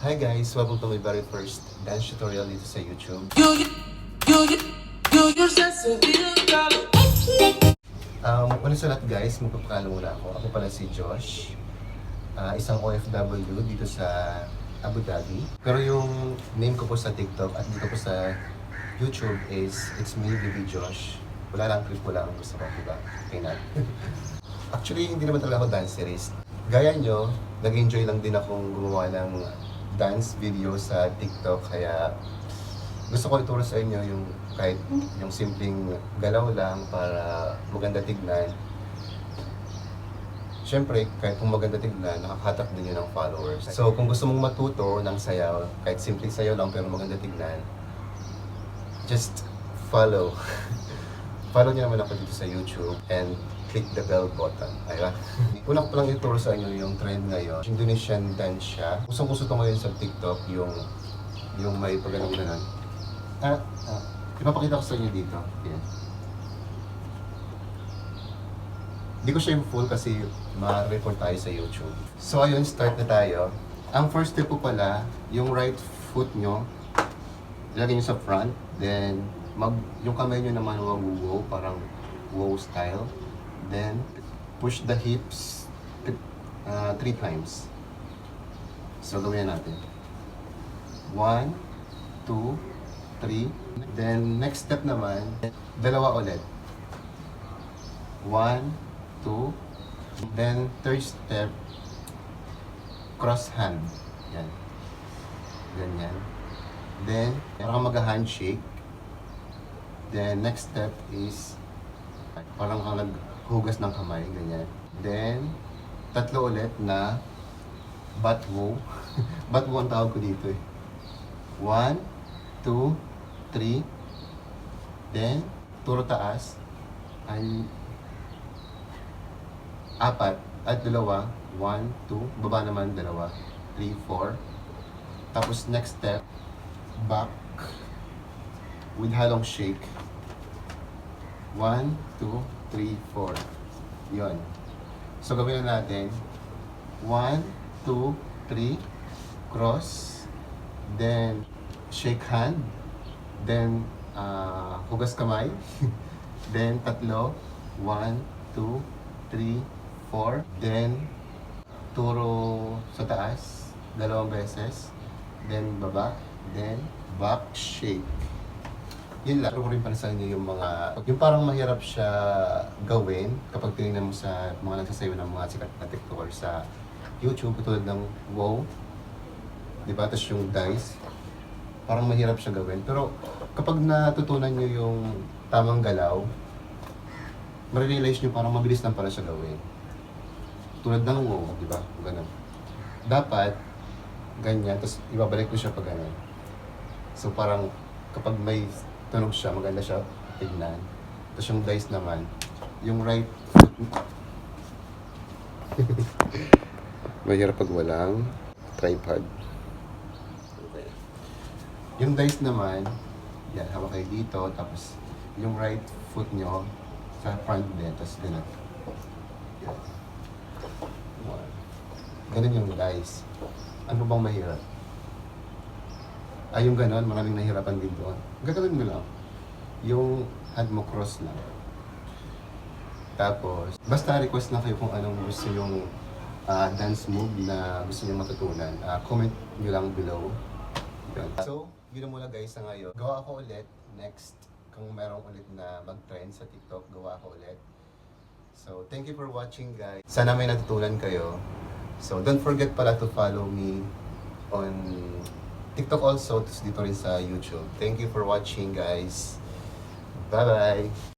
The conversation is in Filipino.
Hi guys! Welcome to my very first dance tutorial dito sa YouTube. Una sa lahat guys, magpapakala muna ako. Ako pala si Josh. Isang OFW dito sa Abu Dhabi. Pero yung name ko po sa TikTok at dito po sa YouTube is It's Me, Baby Josh. Wala lang, clip ko lang. Gusto ko, diba? Okay na. Actually, hindi naman talaga ako dancerist. Gaya nyo, nag-enjoy lang din akong gumawa ng dance video sa TikTok. Kaya gusto ko ituro sa inyo yung kahit yung simpleng galaw lang para maganda tignan. Siyempre, kahit kung maganda tignan, nakakatak din yun ng followers. So, kung gusto mong matuto ng sayaw, kahit simpleng sayaw lang pero maganda tignan, just follow. Follow niyo naman ako dito sa YouTube and click the bell button. Ayun. Una ko palang ituro sa inyo yung trend ngayon. Indonesian dance siya. Usong-uso to ngayon sa TikTok, yung may pagganong-ganon. Ipapakita ko sa inyo dito. Yan. Hindi ko siya yung full kasi ma-report tayo sa YouTube. So ayun, start na tayo. Ang first step po pala, yung right foot nyo, ilagay nyo sa front. Then, yung kamay nyo naman mag-wow, parang wow style. Then, push the hips 3 times. So, gawin natin. 1, 2, 3. Then, next step naman, dalawa ulit. 1, 2. Then, third step, cross hand. Yan. Ganyan. Then, parang mag-handshake. Then, next step is parang kang naghugas ng kamay, ganyan. Then, tatlo ulit na bat wow. Bat wow ang tawag ko dito eh. 1, 2, 3. Then, turo taas. Ay, 4 at dalawa. 1, 2. Baba naman, dalawa. 3, 4. Tapos, next step, back with halong shake. 1, 2, 3, 4. Yun. So, gawin na natin. 1, 2, 3. Cross. Then, shake hand. Then, hugas kamay. Then, tatlo. 1, 2, 3, 4. Then, turo sa taas. 2 beses. Then, baba. Then, back shake. Yun lang. Pero ko rin para sa inyo yung parang mahirap siya gawin kapag tinignan mo sa mga nagsasayo ng mga sikat na TikToker sa YouTube, tulad ng wow. Diba? Tapos yung dice. Parang mahirap siya gawin. Pero kapag natutunan nyo yung tamang galaw, marirealize nyo parang mabilis lang pala siya gawin. Tulad ng wow, diba? Ganun. Dapat, ganyan. Tapos ibabalik ko siya pag ganun. So parang kapag may tunog siya, maganda siya tignan. Tapos yung dice naman, yung right foot. Mahirap pag walang tripod. Okay. Yung dice naman, yan, hawak kayo dito. Tapos yung right foot nyo sa front din. Tapos ganun. Yan. Ganun yung dice. Ano bang mahirap? Yung ganon, maraming nahirapan din doon. Gagawin mo lang. Yung hand mo cross lang. Tapos, basta request na kayo kung anong gusto yung dance move na gusto nyo matutunan. Comment nyo lang below. Yun. So, yun muna guys sa ngayon. Gawa ako ulit. Next, kung merong ulit na mag-trend sa TikTok, gawa ako ulit. So, thank you for watching guys. Sana may natutunan kayo. So, don't forget pala to follow me on TikTok also, dito rin sa YouTube. Thank you for watching guys. Bye-bye!